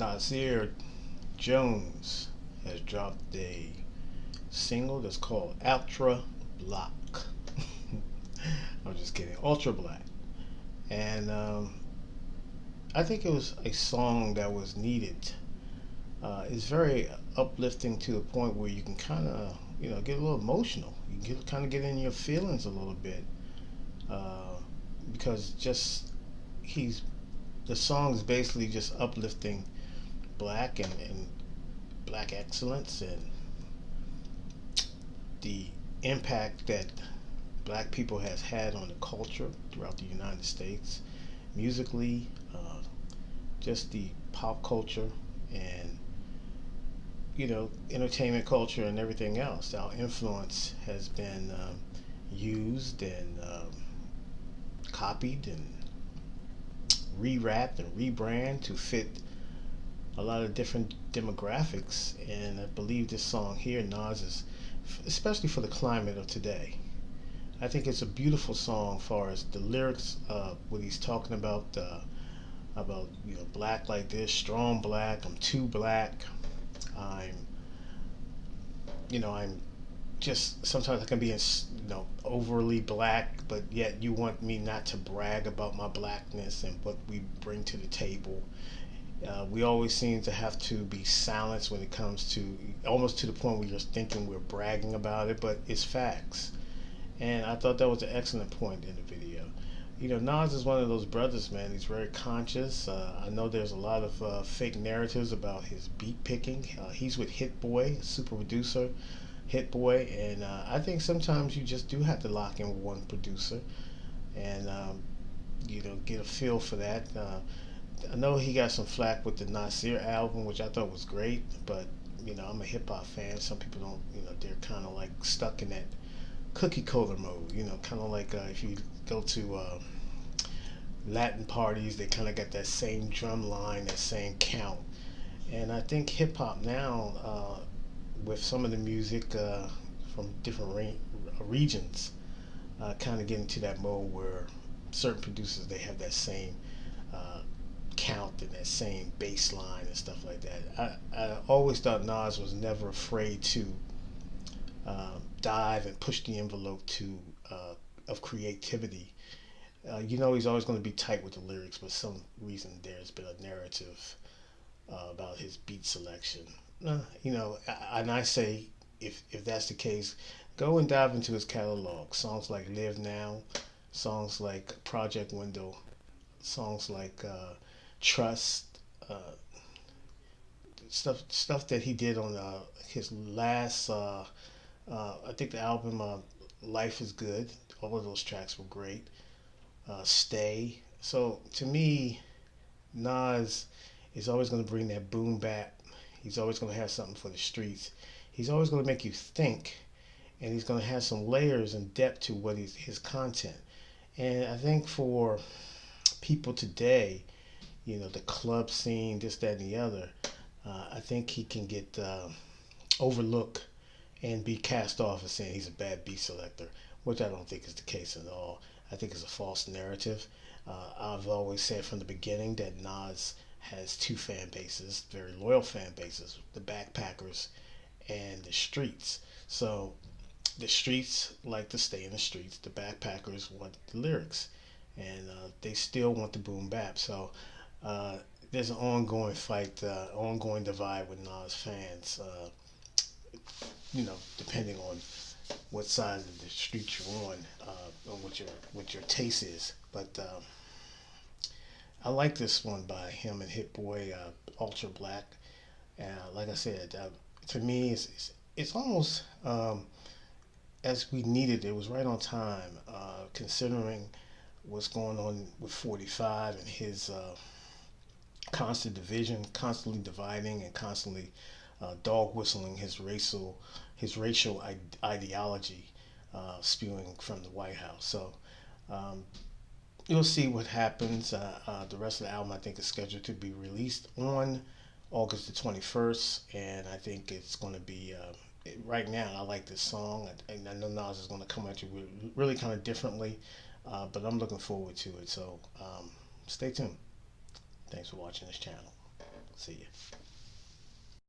Nasir Jones has dropped a single that's called Ultra Black. I'm just kidding, Ultra Black. And I think it was a song that was needed. It's very uplifting to the point where you can kind of, get a little emotional. You can kind of get in your feelings a little bit uh, because just he's the song is basically just uplifting black and black excellence and the impact that black people has had on the culture throughout the United States, musically, just the pop culture and entertainment culture and everything else. Our influence has been used and copied and rewrapped and rebrand to fit a lot of different demographics. And I believe this song here, Nas, is especially for the climate of today. I think it's a beautiful song as far as the lyrics, what he's talking about black like this, strong black. I'm too black. I'm I'm just sometimes I can be overly black, but yet you want me not to brag about my blackness and what we bring to the table. We always seem to have to be silenced when it comes to almost to the point where you're thinking we're bragging about it, but it's facts. And I thought that was an excellent point in the video. Nas is one of those brothers, man. He's very conscious. I know there's a lot of fake narratives about his beat picking. He's with Hit Boy, super producer, Hit Boy, and I think sometimes you just do have to lock in with one producer and get a feel for that. I know he got some flack with the Nasir album, which I thought was great, but I'm a hip hop fan. Some people don't, they're kind of like stuck in that cookie cutter mode. Kind of like if you go to Latin parties, they kind of got that same drum line, that same count. And I think hip hop now, with some of the music from different regions, kind of getting to that mode where certain producers they have that same uh, count and that same bass line and stuff like that. I always thought Nas was never afraid to dive and push the envelope of creativity. He's always going to be tight with the lyrics, but some reason there's been a narrative about his beat selection. And I say if that's the case, go and dive into his catalog. Songs like "Live Now," songs like "Project Window," songs like "Trust." Stuff that he did on his last I think the album Life is Good. All of those tracks were great. Stay. So to me, Nas is always going to bring that boom bap. He's always going to have something for the streets. He's always going to make you think, and he's going to have some layers and depth to his content. And I think for people today, the club scene, this, that, and the other, I think he can get overlooked and be cast off as saying he's a bad beat selector, which I don't think is the case at all. I think it's a false narrative. I've always said from the beginning that Nas has two fan bases, very loyal fan bases, the backpackers and the streets. So the streets like to stay in the streets. The backpackers want the lyrics, and they still want the boom bap. So uh, there's an ongoing fight, ongoing divide with Nas fans. Depending on what side of the street you're on what your taste is. But I like this one by him and Hit Boy, Ultra Black. Like I said, to me, it's almost as we needed. It was right on time, considering what's going on with 45 and his constant division, constantly dividing and constantly dog whistling his racial ideology spewing from the White House. So um, you'll see what happens. The rest of the album, I think, is scheduled to be released on August the 21st, and I think it's going to be. Right now, I like this song, and I know Nas is going to come at you really kind of differently, but I'm looking forward to it. So stay tuned. Thanks for watching this channel. See you.